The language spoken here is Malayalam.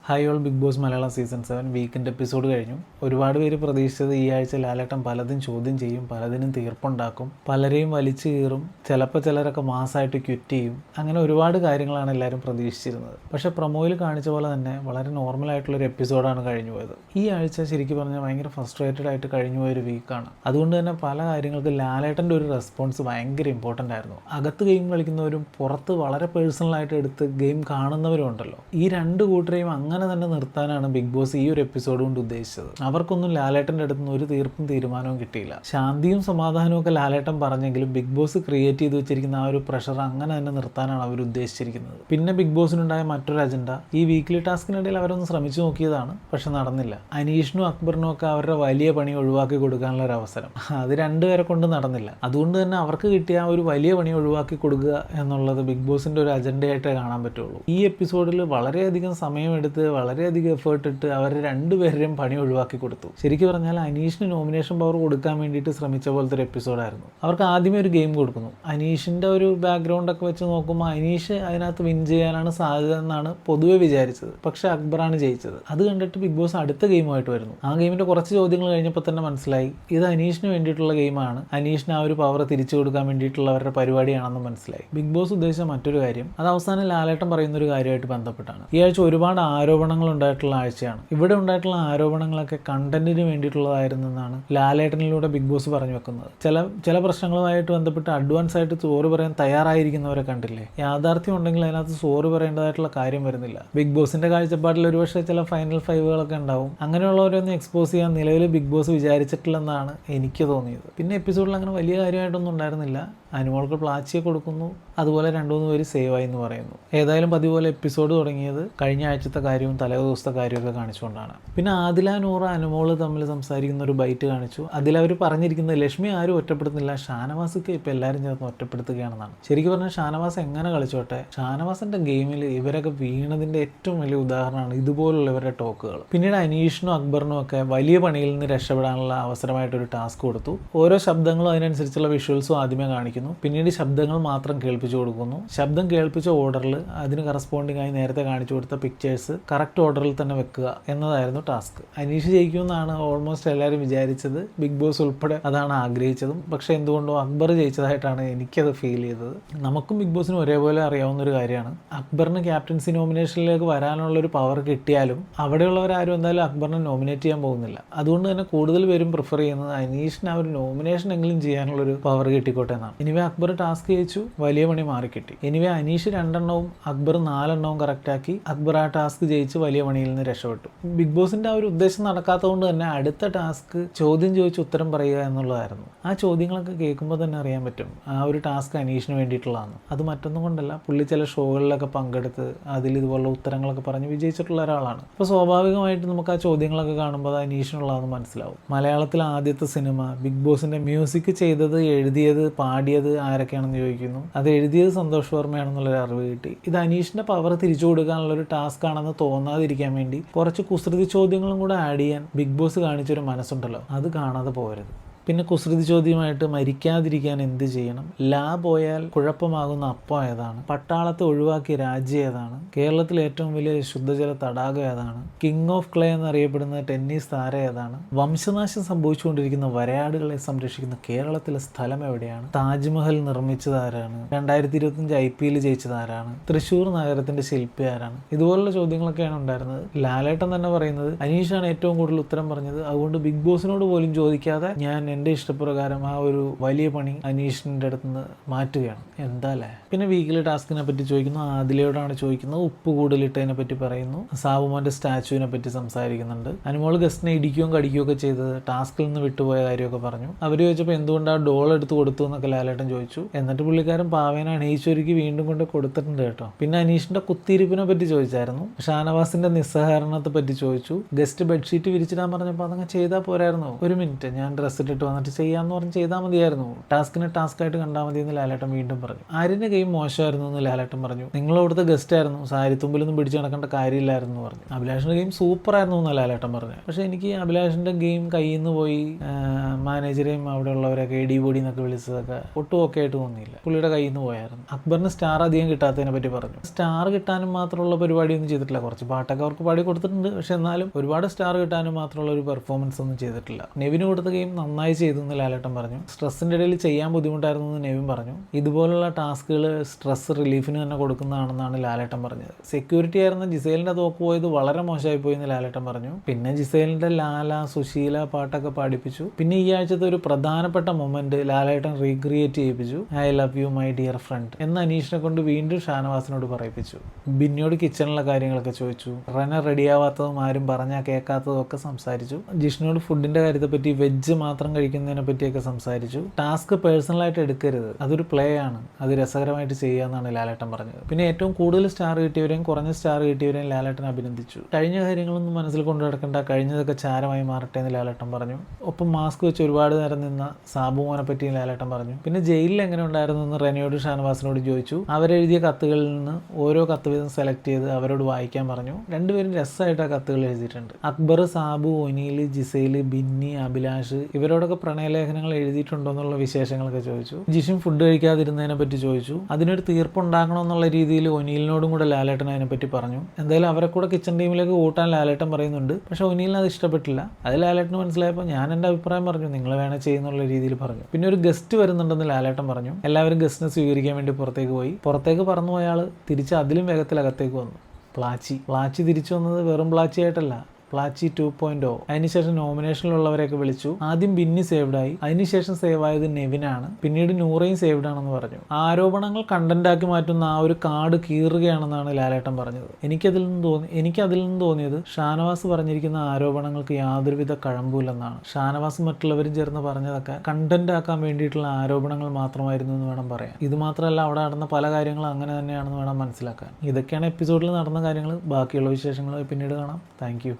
Hi all Bigg Boss Malayalam season 7 weekend episode കഴിഞ്ഞു. ഒരുപാട് പേര് പ്രതീക്ഷിച്ചത് ഈ ആഴ്ച ലാലേട്ടൻ പലതും ചോദ്യം ചെയ്യും, പലതിനും തീർപ്പുണ്ടാക്കും, പലരെയും വലിച്ചു കീറും, ചിലപ്പോൾ ചിലരൊക്കെ മാസമായിട്ട് ക്വിറ്റ് ചെയ്യും. അങ്ങനെ ഒരുപാട് കാര്യങ്ങളാണ് എല്ലാവരും പ്രതീക്ഷിച്ചിരുന്നത്. പക്ഷേ പ്രൊമോയിൽ കാണിച്ച പോലെ തന്നെ വളരെ നോർമലായിട്ടുള്ളൊരു എപ്പിസോഡാണ് കഴിഞ്ഞു പോയത്. ഈ ആഴ്ച ശരിക്കും പറഞ്ഞാൽ ഭയങ്കര ഫ്രസ്ട്രേറ്റഡ് ആയിട്ട് കഴിഞ്ഞു പോയൊരു വീക്കാണ്. അതുകൊണ്ട് തന്നെ പല കാര്യങ്ങൾക്ക് ലാലേട്ടൻ്റെ ഒരു റെസ്പോൺസ് ഭയങ്കര ഇമ്പോർട്ടൻ്റ് ആയിരുന്നു. അകത്ത് ഗെയിം കളിക്കുന്നവരും പുറത്ത് വളരെ പേഴ്സണലായിട്ട് എടുത്ത് ഗെയിം കാണുന്നവരും ഉണ്ടല്ലോ. ഈ രണ്ട് കൂട്ടരെയും അങ്ങനെ തന്നെ നിർത്താനാണ് ബിഗ് ബോസ് ഈ ഒരു എപ്പിസോഡ് കൊണ്ട് ഉദ്ദേശിച്ചത്. അവർക്കൊന്നും ലാലേട്ടൻ്റെ അടുത്ത് നിന്ന് ഒരു തീർപ്പും തീരുമാനവും കിട്ടിയില്ല. ശാന്തിയും സമാധാനവും ഒക്കെ ലാലേട്ടൻ പറഞ്ഞെങ്കിലും ബിഗ് ബോസ് ക്രിയേറ്റ് ചെയ്ത് വെച്ചിരിക്കുന്ന ആ ഒരു പ്രഷർ അങ്ങനെ തന്നെ നിർത്താനാണ് അവർ ഉദ്ദേശിച്ചിരിക്കുന്നത്. പിന്നെ ബിഗ് ബോസിനുണ്ടായ മറ്റൊരു അജണ്ട, ഈ വീക്ക്ലി ടാസ്കിനിടയിൽ അവരൊന്ന് ശ്രമിച്ചു നോക്കിയതാണ്, പക്ഷെ നടന്നില്ല. അനീഷിനും അക്ബറിനും ഒക്കെ അവരുടെ വലിയ പണി ഒഴിവാക്കി കൊടുക്കാനുള്ള ഒരു അവസരം, അത് രണ്ടുപേരെ കൊണ്ട് നടന്നില്ല. അതുകൊണ്ട് തന്നെ അവർക്ക് കിട്ടിയ ആ ഒരു വലിയ പണി ഒഴിവാക്കി കൊടുക്കുക എന്നുള്ളത് ബിഗ് ബോസിന്റെ ഒരു അജണ്ടയായിട്ടേ കാണാൻ പറ്റുള്ളൂ. ഈ എപ്പിസോഡിൽ വളരെയധികം സമയമെടുത്ത് വളരെയധികം എഫേർട്ട് ഇട്ട് അവർ രണ്ടുപേരെയും പണി ഒഴിവാക്കി കൊടുത്തു. ശരിക്കും പറഞ്ഞാൽ അനീഷിന് നോമിനേഷൻ പവർ കൊടുക്കാൻ വേണ്ടിയിട്ട് ശ്രമിച്ച പോലത്തെ ഒരു എപ്പിസോഡായിരുന്നു. അവർക്ക് ആദ്യമേ ഒരു ഗെയിം കൊടുക്കുന്നു. അനീഷിന്റെ ഒരു ബാക്ക്ഗ്രൗണ്ട് ഒക്കെ വെച്ച് നോക്കുമ്പോൾ അനീഷ് അതിനകത്ത് വിൻ ചെയ്യാനാണ് സാധ്യത എന്നാണ് പൊതുവെ വിചാരിച്ചത്. പക്ഷെ അക്ബറാണ് ജയിച്ചത്. അത് കണ്ടിട്ട് ബിഗ് ബോസ് അടുത്ത ഗെയിമുമായിട്ട് വരുന്നു. ആ ഗെയിമിന്റെ കുറച്ച് ചോദ്യങ്ങൾ കഴിഞ്ഞപ്പോൾ തന്നെ മനസ്സിലായി ഇത് അനീഷിന് വേണ്ടിയിട്ടുള്ള ഗെയിമാണ്, അനീഷിന് ആ ഒരു പവർ തിരിച്ചു കൊടുക്കാൻ വേണ്ടിയിട്ടുള്ള അവരുടെ പരിപാടിയാണെന്ന് മനസ്സിലായി. ബിഗ് ബോസ് ഉദ്ദേശിച്ച മറ്റൊരു കാര്യം, അത് അവസാനം ലാലേട്ടൻ പറയുന്ന ഒരു കാര്യമായിട്ട് ബന്ധപ്പെട്ടാണ്. ഈ ആഴ്ച ഒരുപാട് ആരോപണങ്ങൾ ഉണ്ടായിട്ടുള്ള ആഴ്ചയാണ്. ഇവിടെ ഉണ്ടായിട്ടുള്ള ആരോപണങ്ങളൊക്കെ കണ്ടന്റിന് വേണ്ടിയിട്ടുള്ളതായിരുന്നെന്നാണ് ലാലേട്ടനിലൂടെ ബിഗ് ബോസ് പറഞ്ഞു വെക്കുന്നത്. ചില പ്രശ്നങ്ങളുമായിട്ട് ബന്ധപ്പെട്ട് അഡ്വാൻസ് ആയിട്ട് സോറി പറയാൻ തയ്യാറായിരിക്കുന്നവരെ കണ്ടില്ലേ. യാഥാർത്ഥ്യം ഉണ്ടെങ്കിൽ അതിനകത്ത് സോറി പറയേണ്ടതായിട്ടുള്ള കാര്യം വരുന്നില്ല. ബിഗ് ബോസിന്റെ കാഴ്ചപ്പാടിൽ ഒരുപക്ഷെ ചില ഫൈനൽ ഫൈവുകളൊക്കെ ഉണ്ടാവും. അങ്ങനെയുള്ളവരൊന്നും എക്സ്പോസ് ചെയ്യാൻ നിലവിൽ ബിഗ് ബോസ് വിചാരിച്ചിട്ടില്ലെന്നാണ് എനിക്ക് തോന്നിയത്. പിന്നെ എപ്പിസോഡിൽ അങ്ങനെ വലിയ കാര്യമായിട്ടൊന്നും ഉണ്ടായിരുന്നില്ല. അനുമോൾക്ക് പ്ലാച്ചിയെ കൊടുക്കുന്നു, അതുപോലെ 2-3 പേര് സേവ് ആയി എന്ന് പറയുന്നു. ഏതായാലും പതിപോലെ എപ്പിസോഡ് തുടങ്ങിയത് കഴിഞ്ഞ ആഴ്ചത്തെ കാര്യവും തലേ ദിവസത്തെ കാര്യമൊക്കെ കാണിച്ചുകൊണ്ടാണ്. പിന്നെ ആദില, നൂറ, അനുമോള് തമ്മിൽ സംസാരിക്കുന്ന ഒരു ബൈറ്റ് കാണിച്ചു. അതിലവർ പറഞ്ഞിരിക്കുന്നത് ലക്ഷ്മി ആരും ഒറ്റപ്പെടുത്തുന്നില്ല, ഷാനവാസൊക്കെ ഇപ്പം എല്ലാവരും ചേർന്ന് ഒറ്റപ്പെടുത്തുകയാണെന്നാണ്. ശരിക്കും പറഞ്ഞാൽ ഷാനവാസ് എങ്ങനെ കളിച്ചോട്ടെ, ഷാനവാസിന്റെ ഗെയിമിൽ ഇവരൊക്കെ വീണതിന്റെ ഏറ്റവും വലിയ ഉദാഹരണമാണ് ഇതുപോലുള്ള ഇവരുടെ ടോക്കുകൾ. പിന്നീട് അനീഷിനും അക്ബറിനും ഒക്കെ വലിയ പണിയിൽ നിന്ന് രക്ഷപ്പെടാനുള്ള അവസരമായിട്ടൊരു ടാസ്ക് കൊടുത്തു. ഓരോ ശബ്ദങ്ങളും അതിനനുസരിച്ചുള്ള വിഷ്വൽസും ആദ്യമേ കാണിക്കുന്നു, പിന്നീട് ശബ്ദങ്ങൾ മാത്രം കേൾപ്പിച്ചു കൊടുക്കുന്നു. ശബ്ദം കേൾപ്പിച്ച ഓർഡറിൽ അതിന് കറസ്പോണ്ടിങ് ആയി നേരത്തെ കാണിച്ചു കൊടുത്ത പിക്ചേഴ്സ് കറക്റ്റ് ഓർഡറിൽ തന്നെ വെക്കുക എന്നതായിരുന്നു ടാസ്ക്. അനീഷ് ജയിക്കുമെന്നാണ് ഓൾമോസ്റ്റ് എല്ലാവരും വിചാരിച്ചത്. ബിഗ് ബോസ് ഉൾപ്പെടെ അതാണ് ആഗ്രഹിച്ചതും. പക്ഷേ എന്തുകൊണ്ടോ അക്ബർ ജയിച്ചതായിട്ടാണ് എനിക്കത് ഫീൽ ചെയ്തത്. നമുക്കും ബിഗ് ബോസിനും ഒരേപോലെ അറിയാവുന്ന ഒരു കാര്യമാണ്, അക്ബറിന് ക്യാപ്റ്റൻസി നോമിനേഷനിലേക്ക് വരാനുള്ളൊരു പവർ കിട്ടിയാലും അവിടെയുള്ളവരാരും എന്തായാലും അക്ബറിനെ നോമിനേറ്റ് ചെയ്യാൻ പോകുന്നില്ല. അതുകൊണ്ട് തന്നെ കൂടുതൽ പേരും പ്രിഫർ ചെയ്യുന്നത് അനീഷിന് ആ ഒരു നോമിനേഷൻ എങ്കിലും ചെയ്യാനുള്ളൊരു പവർ കിട്ടിക്കോട്ടെ എന്നാണ്. എനിവേ അക്ബർ ടാസ്ക് ജയിച്ചു, വലിയ പണി മാറിക്കിട്ടി. എനിവേ അനീഷ് 2 എണ്ണവും അക്ബർ 4 എണ്ണവും കറക്റ്റാക്കി അക്ബർ ആ ടാസ്ക് ജയിച്ച് വലിയ പണിയിൽ നിന്ന് രക്ഷപ്പെട്ടു. ബിഗ് ബോസിന്റെ ആ ഒരു ഉദ്ദേശം നടക്കാത്തതുകൊണ്ട് തന്നെ അടുത്ത ടാസ്ക് ചോദ്യം ചോദിച്ച് ഉത്തരം പറയുക എന്നുള്ളതായിരുന്നു. ആ ചോദ്യങ്ങളൊക്കെ കേൾക്കുമ്പോൾ തന്നെ അറിയാൻ പറ്റും ആ ഒരു ടാസ്ക് അനീഷിന് വേണ്ടിയിട്ടുള്ളതാണ്. അത് മറ്റൊന്നും കൊണ്ടല്ല, പുള്ളി ചില ഷോകളിലൊക്കെ പങ്കെടുത്ത് അതിൽ ഇതുപോലുള്ള ഉത്തരങ്ങളൊക്കെ പറഞ്ഞ് വിജയിച്ചിട്ടുള്ള ഒരാളാണ്. അപ്പോൾ സ്വാഭാവികമായിട്ട് നമുക്ക് ആ ചോദ്യങ്ങളൊക്കെ കാണുമ്പോൾ അത് അനീഷിനുള്ളതെന്ന് മനസ്സിലാവും. മലയാളത്തിലെ ആദ്യത്തെ സിനിമ, ബിഗ് ബോസിന്റെ മ്യൂസിക് ചെയ്തത്, എഴുതിയത്, പാടിയത് ആരൊക്കെയാണെന്ന് ചോദിക്കുന്നു. അത് എഴുതിയത് സന്തോഷ് വർമ്മയാണെന്നുള്ളൊരു അറിവ് കിട്ടി. ഇത് അനീഷിന്റെ പവർ തിരിച്ചു കൊടുക്കാനുള്ളൊരു ടാസ്ക് ആണെന്ന് തോന്നാതിരിക്കാൻ വേണ്ടി കുറച്ച് കുസൃതി ചോദ്യങ്ങളും കൂടെ ആഡ് ചെയ്യാൻ ബിഗ് ബോസ് കാണിച്ചൊരു മനസ്സുണ്ടല്ലോ, അത് കാണാതെ പോകരുത്. പിന്നെ കുസൃതി ചോദ്യമായിട്ട് മരിക്കാതിരിക്കാൻ എന്ത് ചെയ്യണം, ലാ പോയാൽ കുഴപ്പമാകുന്ന അപ്പം ഏതാണ്, പട്ടാളത്തെ ഒഴിവാക്കിയ രാജ്യം ഏതാണ്, കേരളത്തിലെ ഏറ്റവും വലിയ ശുദ്ധജല തടാകം ഏതാണ്, കിങ് ഓഫ് ക്ലേ എന്നറിയപ്പെടുന്ന ടെന്നീസ് താരം ഏതാണ്, വംശനാശം സംഭവിച്ചുകൊണ്ടിരിക്കുന്ന വരയാടുകളെ സംരക്ഷിക്കുന്ന കേരളത്തിലെ സ്ഥലം എവിടെയാണ്, താജ്മഹൽ നിർമ്മിച്ചത് ആരാണ്, 2025 IPL ജയിച്ചത് ആരാണ്, തൃശ്ശൂർ നഗരത്തിന്റെ ശില്പി ആരാണ്, ഇതുപോലുള്ള ചോദ്യങ്ങളൊക്കെയാണ് ഉണ്ടായിരുന്നത്. ലാലേട്ടൻ തന്നെ പറയുന്നത് അനീഷാണ് ഏറ്റവും കൂടുതൽ ഉത്തരം പറഞ്ഞത്, അതുകൊണ്ട് ബിഗ് ബോസിനോട് പോലും ചോദിക്കാതെ ഞാൻ എൻ്റെ ഇഷ്ടപ്രകാരം ആ ഒരു വലിയ പണി അനീഷിൻ്റെ അടുത്ത് നിന്ന് മാറ്റുകയാണ്. എന്താല്ലേ. പിന്നെ വീക്കിലി ടാസ്കിനെ പറ്റി ചോദിക്കുന്നു, ആദിലയോടാണ് ചോദിക്കുന്നത്, ഉപ്പ് കൂടുതലിട്ടതിനെ പറ്റി പറയുന്നു, സാബുമോൻ്റെ സ്റ്റാച്ചുവിനെ പറ്റി സംസാരിക്കുന്നുണ്ട്. അനുമോൾ ഗസ്റ്റിനെ ഇടിക്കുകയും കടിക്കുകയും ഒക്കെ ചെയ്തത് ടാസ്കിൽ നിന്ന് വിട്ടുപോയ കാര്യമൊക്കെ പറഞ്ഞു. അവർ ചോദിച്ചപ്പോൾ എന്തുകൊണ്ട് ആ ഡോൾ എടുത്ത് കൊടുത്തു എന്നൊക്കെ ലാലേട്ടൻ ചോദിച്ചു. എന്നിട്ട് പുള്ളിക്കാരൻ പാവേനെ അണിയിച്ചൊരുക്കി വീണ്ടും കൊണ്ട് കൊടുത്തിട്ടുണ്ട് കേട്ടോ. പിന്നെ അനീഷിൻ്റെ കുത്തിയിരിപ്പിനെ പറ്റി ചോദിച്ചായിരുന്നു, ഷാനവാസിന്റെ നിസ്സഹകരണത്തെ പറ്റി ചോദിച്ചു, ഗസ്റ്റ് ബെഡ്ഷീറ്റ് വിരിച്ചിടാൻ പറഞ്ഞപ്പോൾ അതങ്ങ് ചെയ്താൽ പോരായിരുന്നു, ഒരു മിനിറ്റ് ഞാൻ ഡ്രസ്സ് ഇട്ടിട്ട് കഴിഞ്ഞിട്ട് വന്നിട്ട് ചെയ്യാമെന്ന് പറഞ്ഞ് ചെയ്താൽ മതിയായിരുന്നു, ടാസ്കിനെ ടാസ്ക്കായിട്ട് കണ്ടാൽ മതി എന്ന് ലാലേട്ടൻ വീണ്ടും പറഞ്ഞു. ആര്യൻ്റെ ഗെയിം മോശമായിരുന്നു എന്ന് ലാലേട്ടൻ പറഞ്ഞു. നിങ്ങളവിടുത്തെ ഗസ്റ്റ് ആയിരുന്നു, സാരിത്തുമ്പിലൊന്നും പിടിച്ച് നടക്കേണ്ട കാര്യമില്ലായിരുന്നു എന്ന് പറഞ്ഞു. അഭിലാഷിൻ്റെ ഗെയിം സൂപ്പറായിരുന്നു എന്ന് ലാലേട്ടൻ പറഞ്ഞു. പക്ഷേ എനിക്ക് അഭിലാഷിൻ്റെ ഗെയിം കയ്യിൽ നിന്ന് പോയി മാനേജറെയും അവിടെ ഉള്ളവരൊക്കെ എടി ബോഡി എന്നൊക്കെ വിളിച്ചതൊക്കെ ഒട്ടും ഒക്കെ ആയിട്ട് തോന്നിയില്ല. പുള്ളിയുടെ കയ്യിൽ നിന്ന് പോയായിരുന്നു. അക്ബറിന് സ്റ്റാർ അധികം കിട്ടാത്തതിനെ പറ്റി പറഞ്ഞു. സ്റ്റാർ കിട്ടാനും മാത്രമുള്ള പരിപാടിയൊന്നും ചെയ്തിട്ടില്ല. കുറച്ച് പാട്ടൊക്കെ അവർക്ക് പാടി കൊടുത്തിട്ടുണ്ട്, പക്ഷെ എന്നാലും ഒരുപാട് സ്റ്റാർ കിട്ടാനും മാത്രമുള്ള ഒരു പെർഫോമൻസ് ഒന്നും ചെയ്തിട്ടില്ല. നെവിന് കൊടുത്ത ഗെയിം നന്നായി ചെയ്തു എന്ന് ലാലേട്ടൻ പറഞ്ഞു. സ്ട്രെസ്സിൻ്റെ ഇടയിൽ ചെയ്യാൻ ബുദ്ധിമുട്ടായിരുന്നു എന്ന് നെവിൻ പറഞ്ഞു. ഇതുപോലുള്ള ടാസ്കുകൾ സ്ട്രെസ് റിലീഫിന് തന്നെ കൊടുക്കുന്നതാണെന്നാണ് ലാലേട്ടൻ പറഞ്ഞത്. സെക്യൂരിറ്റി ആയിരുന്ന ജിസേലിൻ്റെ തോക്ക് പോയത് വളരെ മോശമായി പോയി എന്ന് ലാലേട്ടൻ പറഞ്ഞു. പിന്നെ ജിസേലിൻ്റെ ലാല സുശീല പാട്ടൊക്കെ പാടിപ്പിച്ചു. പിന്നെ ഈ ആഴ്ചത്തെ ഒരു പ്രധാനപ്പെട്ട മൊമെന്റ് ലാലേട്ടൻ റീക്രിയേറ്റ് ചെയ്യിപ്പിച്ചു. I love you my dear friend എന്ന് അനീഷിനെ കൊണ്ട് വീണ്ടും ഷാനവാസിനോട് പറയിപ്പിച്ചു. ബിന്നിയോട് കിച്ചണിലെ കാര്യങ്ങളൊക്കെ ചോദിച്ചു. റന റെഡിയാവാത്തതും ആരും പറഞ്ഞാൽ കേൾക്കാത്തതും ഒക്കെ സംസാരിച്ചു. ജിഷ്ണുവോട് ഫുഡിന്റെ കാര്യത്തെ പറ്റി, വെജ് മാത്രം കഴിക്കുന്നതിനെ പറ്റിയൊക്കെ സംസാരിച്ചു. ടാസ്ക് പേഴ്സണലായിട്ട് എടുക്കരുത്, അതൊരു പ്ലേ ആണ്, അത് രസകരമായിട്ട് ചെയ്യാന്നാണ് ലാലേട്ടൻ പറഞ്ഞത്. പിന്നെ ഏറ്റവും കൂടുതൽ സ്റ്റാർ കിട്ടിയവരെയും കുറഞ്ഞ സ്റ്റാർ കിട്ടിയവരെയും ലാലേട്ടൻ അഭിനന്ദിച്ചു. കഴിഞ്ഞ കാര്യങ്ങളൊന്നും മനസ്സിൽ കൊണ്ടു നടക്കേണ്ട, കഴിഞ്ഞതൊക്കെ ചാരമായി മാറട്ടെ എന്ന് ലാലേട്ടൻ പറഞ്ഞു. ഒപ്പം മാസ്ക് വെച്ച് ഒരുപാട് നേരം നിന്ന സാബുമോനെ പറ്റിയും ലാലേട്ടൻ പറഞ്ഞു. പിന്നെ ജയിലിൽ എങ്ങനെ ഉണ്ടായിരുന്നു എന്ന് റെനയോട് ഷാനവാസിനോട് ചോദിച്ചു. അവരെഴുതിയ കത്തുകളിൽ നിന്ന് ഓരോ കത്ത് വീതം സെലക്ട് ചെയ്ത് അവരോട് വായിക്കാൻ പറഞ്ഞു. രണ്ടുപേരും രസമായിട്ട് ആ കത്തുകൾ എഴുതിയിട്ടുണ്ട്. അക്ബർ, സാബു, ഒനീൽ, ജിസേൽ, ബിന്നി, അഭിലാഷ് ഇവരോടൊക്കെ പ്രണയലേഖനങ്ങൾ എഴുതിയിട്ടുണ്ടോ എന്നുള്ള വിശേഷങ്ങളൊക്കെ ചോദിച്ചു. ജിഷിൻ ഫുഡ് കഴിക്കാതിരുന്നതിനെ പറ്റി ചോദിച്ചു. അതിനൊരു തീർപ്പുണ്ടാക്കണമെന്നുള്ള രീതിയിൽ ഒനീലിനോടും കൂടെ ലാലേട്ടൻ അതിനെപ്പറ്റി പറഞ്ഞു. എന്തായാലും അവരെ കൂടെ കിച്ചൺ ടീമിലേക്ക് കൂട്ടാൻ ലാലേട്ടൻ പറയുന്നുണ്ട്. പക്ഷെ ഒനീലിന് അത് ഇഷ്ടപ്പെട്ടില്ല. അത് ലാലേട്ടന് മനസ്സിലായപ്പോൾ ഞാൻ എൻ്റെ അഭിപ്രായം പറഞ്ഞു, നിങ്ങൾ വേണേൽ ചെയ്യുന്നുള്ള രീതിയിൽ പറഞ്ഞു. പിന്നെ ഒരു ഗസ്റ്റ് വരുന്നുണ്ടെന്ന് ലാലേട്ടൻ പറഞ്ഞു. എല്ലാവരും ഗസ്റ്റിനെ സ്വീകരിക്കാൻ വേണ്ടി പുറത്തേക്ക് പോയി. പുറത്തേക്ക് പറന്നു പോയ ആൾ തിരിച്ച് അതിലും വേഗത്തിൽ അകത്തേക്ക് വന്നു. പ്ലാച്ചി തിരിച്ചു വന്നത് വെറും പ്ലാച്ചി ആയിട്ടല്ല, പ്ലാച്ചി 2.0. അതിനുശേഷം നോമിനേഷനിലുള്ളവരെയൊക്കെ വിളിച്ചു. ആദ്യം ബിന്നി സേവ്ഡായി, അതിനുശേഷം സേവ് ആയത് നെവിനാണ്, പിന്നീട് നൂറയും സേവ്ഡ് ആണെന്ന് പറഞ്ഞു. ആരോപണങ്ങൾ കണ്ടന്റാക്കി മാറ്റുന്ന ആ ഒരു കാർഡ് കീറുകയാണെന്നാണ് ലാലേട്ടൻ പറഞ്ഞത്. എനിക്കതിൽ നിന്ന് തോന്നിയത് ഷാനവാസ് പറഞ്ഞിരിക്കുന്ന ആരോപണങ്ങൾക്ക് യാതൊരുവിധ കഴമ്പൂല്ലെന്നാണ്. ഷാനവാസ് മറ്റുള്ളവരും ചേർന്ന് പറഞ്ഞതൊക്കെ കണ്ടന്റ് ആക്കാൻ വേണ്ടിയിട്ടുള്ള ആരോപണങ്ങൾ മാത്രമായിരുന്നു എന്ന് വേണം പറയാൻ. ഇത് മാത്രമല്ല, അവിടെ നടന്ന പല കാര്യങ്ങളും അങ്ങനെ തന്നെയാണെന്ന് വേണം മനസ്സിലാക്കാൻ. ഇതൊക്കെയാണ് എപ്പിസോഡിൽ നടന്ന കാര്യങ്ങൾ. ബാക്കിയുള്ള വിശേഷങ്ങൾ പിന്നീട് കാണാം. Thank you.